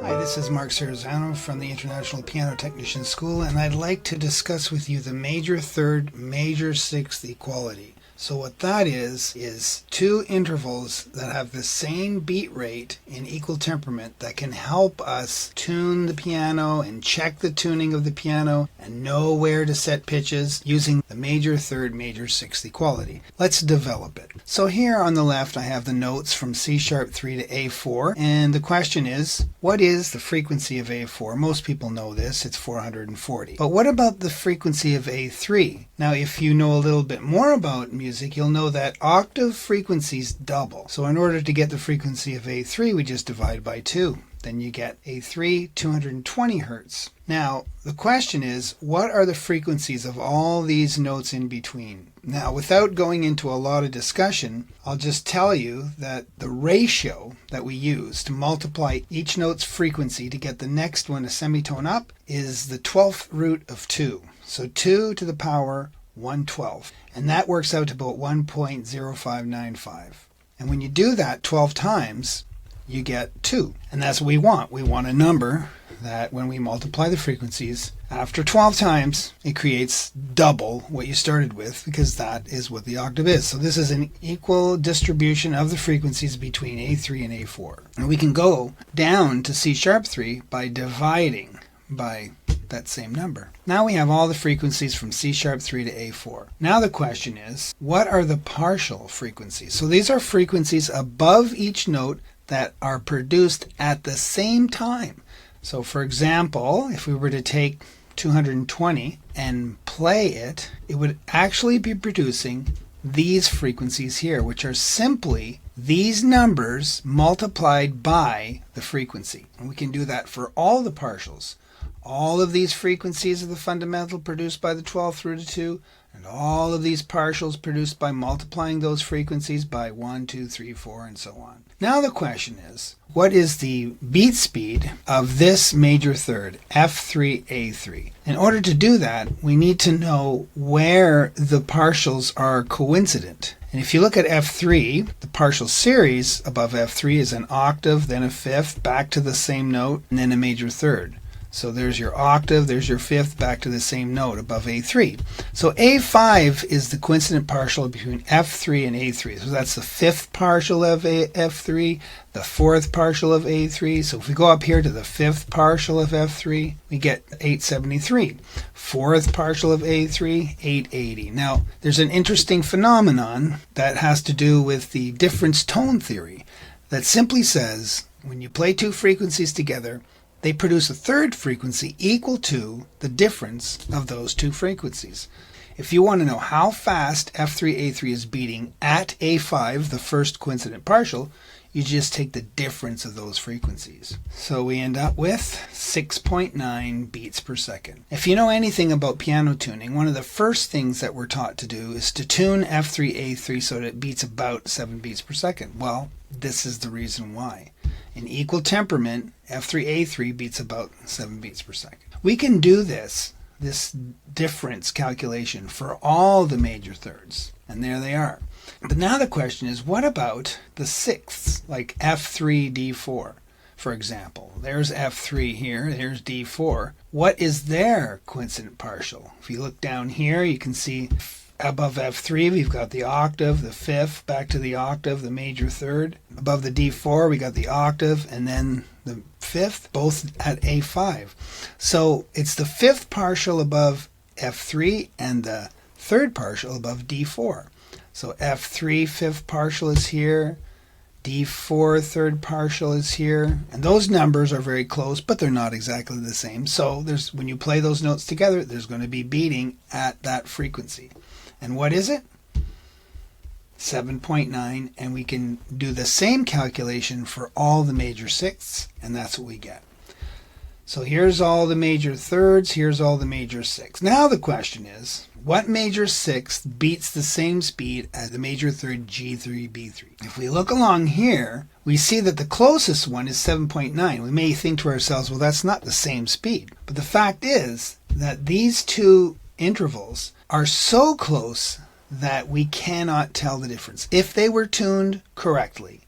Hi, this is Mark Serrazano from the International Piano Technician School, and I'd like to discuss with you the major third, major sixth equality. So what that is two intervals that have the same beat rate in equal temperament that can help us tune the piano and check the tuning of the piano and know where to set pitches using the major third, major sixth equality. Let's develop it. So here on the left I have the notes from C sharp 3 to A4, and the question is, what is the frequency of A4? Most people know this, it's 440. But what about the frequency of A3? Now if you know a little bit more about music, you'll know that octave frequencies double. So in order to get the frequency of A3, we just divide by 2. Then you get A3, 220 hertz. Now, the question is, what are the frequencies of all these notes in between? Now, without going into a lot of discussion, I'll just tell you that the ratio that we use to multiply each note's frequency to get the next one a semitone up is the 12th root of 2. So 2 to the power 1/12. And that works out to about 1.0595. And when you do that 12 times, you get 2. And that's what we want. We want a number that when we multiply the frequencies, after 12 times, it creates double what you started with, because that is what the octave is. So this is an equal distribution of the frequencies between A3 and A4. And we can go down to C sharp 3 by dividing by that same number. Now we have all the frequencies from C sharp 3 to A4. Now the question is, what are the partial frequencies? So these are frequencies above each note that are produced at the same time. So for example, if we were to take 220 and play it, it would actually be producing these frequencies here, which are simply these numbers multiplied by the frequency. And we can do that for all the partials. All of these frequencies of the fundamental produced by the 12th root of 2, and all of these partials produced by multiplying those frequencies by 1, 2, 3, 4, and so on. Now the question is, what is the beat speed of this major third, F3A3? In order to do that, we need to know where the partials are coincident. And if you look at F3, the partial series above F3 is an octave, then a fifth, back to the same note, and then a major third. So there's your octave, there's your fifth, back to the same note above A3. So A5 is the coincident partial between F3 and A3. So that's the fifth partial of F3, the fourth partial of A3. So if we go up here to the fifth partial of F3, we get 873. Fourth partial of A3, 880. Now, there's an interesting phenomenon that has to do with the difference tone theory that simply says when you play two frequencies together, they produce a third frequency equal to the difference of those two frequencies. If you want to know how fast F3A3 is beating at A5, the first coincident partial, you just take the difference of those frequencies. So we end up with 6.9 beats per second. If you know anything about piano tuning, one of the first things that we're taught to do is to tune F3A3 so that it beats about 7 beats per second. Well, this is the reason why. In equal temperament, F3A3 beats about 7 beats per second. We can do this difference calculation for all the major thirds, and there they are. But now the question is, what about the sixths, like F3D4, for example? There's F3 here, there's D4. What is their coincident partial? If you look down here, you can see above F3, we've got the octave, the fifth, back to the octave, the major third. Above the D4, we got the octave, and then the fifth, both at A5. So it's the fifth partial above F3 and the third partial above D4. So F3 fifth partial is here, D4 third partial is here, and those numbers are very close, but they're not exactly the same. So when you play those notes together, there's going to be beating at that frequency. And what is it? 7.9, and we can do the same calculation for all the major sixths, and that's what we get. So here's all the major thirds, here's all the major sixths. Now the question is, what major sixth beats the same speed as the major third G3, B3? If we look along here, we see that the closest one is 7.9. We may think to ourselves, well, that's not the same speed. But the fact is that these two intervals are so close that we cannot tell the difference. If they were tuned correctly,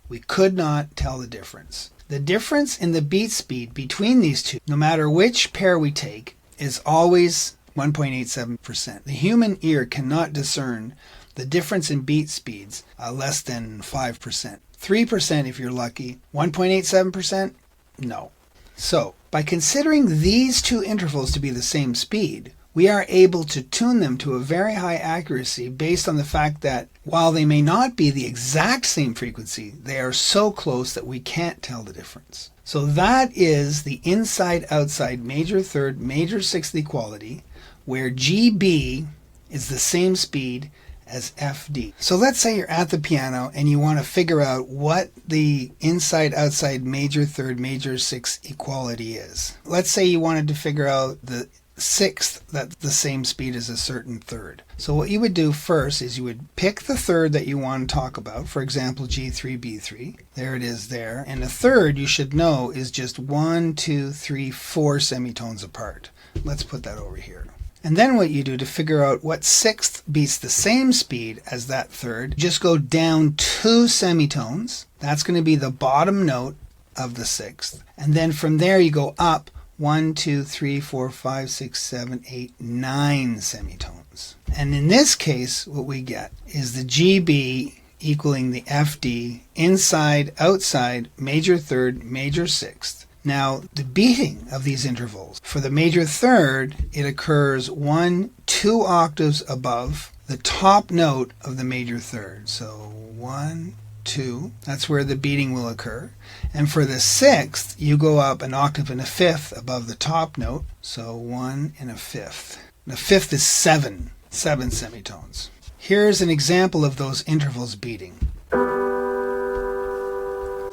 we could not tell the difference. The difference in the beat speed between these two, no matter which pair we take, is always 1.87%. The human ear cannot discern the difference in beat speeds less than 5%. 3% if you're lucky. 1.87%? No. So, by considering these two intervals to be the same speed, we are able to tune them to a very high accuracy based on the fact that while they may not be the exact same frequency, they are so close that we can't tell the difference. So that is the inside-outside major third, major sixth equality, where GB is the same speed as FD. So let's say you're at the piano and you want to figure out what the inside-outside major third, major sixth equality is. Let's say you wanted to figure out the sixth that's the same speed as a certain third. So what you would do first is you would pick the third that you want to talk about, for example G3, B3. There it is there. And the third, you should know, is just 1, 2, 3, 4 semitones apart. Let's put that over here. And then what you do to figure out what sixth beats the same speed as that third, just go down 2 semitones. That's going to be the bottom note of the sixth. And then from there you go up 1, 2, 3, 4, 5, 6, 7, 8, 9 semitones. And in this case, what we get is the GB equaling the FD, inside, outside, major third, major sixth. Now, the beating of these intervals, for the major third, it occurs 1, 2 octaves above the top note of the major third. So 1, 2, that's where the beating will occur. And for the sixth, you go up an octave and a fifth above the top note. So 1 and a fifth. The fifth is 7 semitones. Here's an example of those intervals beating.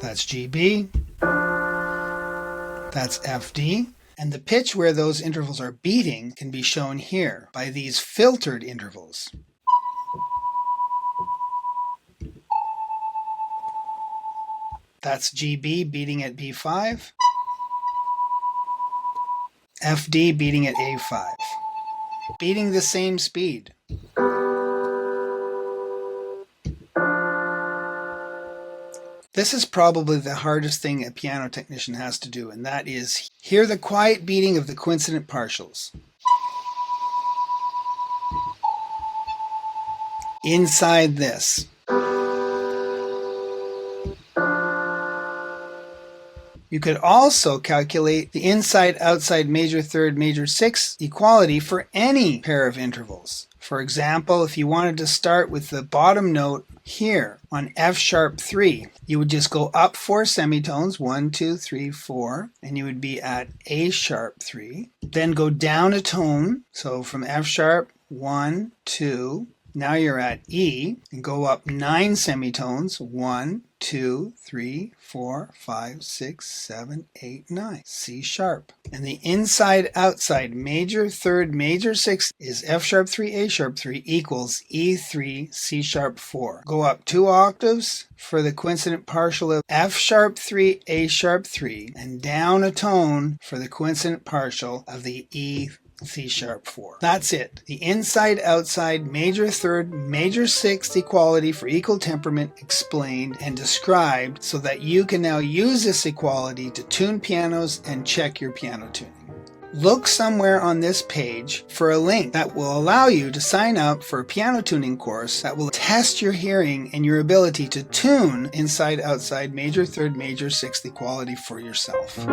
That's GB. That's FD. And the pitch where those intervals are beating can be shown here by these filtered intervals. That's GB beating at B5. FD beating at A5. Beating the same speed. This is probably the hardest thing a piano technician has to do, and that is hear the quiet beating of the coincident partials. Inside this. You could also calculate the inside-outside major third, major sixth equality for any pair of intervals. For example, if you wanted to start with the bottom note here on F sharp 3, you would just go up 4 semitones, 1, 2, 3, 4, and you would be at A sharp 3. Then go down a tone, so from F sharp, 1, 2, now you're at E, and go up 9 semitones, 1, 2, 3, 4, 5, 6, 7, 8, 9. C sharp. And the inside-outside major third, major sixth is F sharp 3, A sharp 3 equals E3, C sharp 4. Go up 2 octaves for the coincident partial of F sharp 3, A sharp 3, and down a tone for the coincident partial of the E C sharp 4. That's it. The inside-outside major third, major sixth equality for equal temperament explained and described so that you can now use this equality to tune pianos and check your piano tuning. Look somewhere on this page for a link that will allow you to sign up for a piano tuning course that will test your hearing and your ability to tune inside-outside major third, major sixth equality for yourself.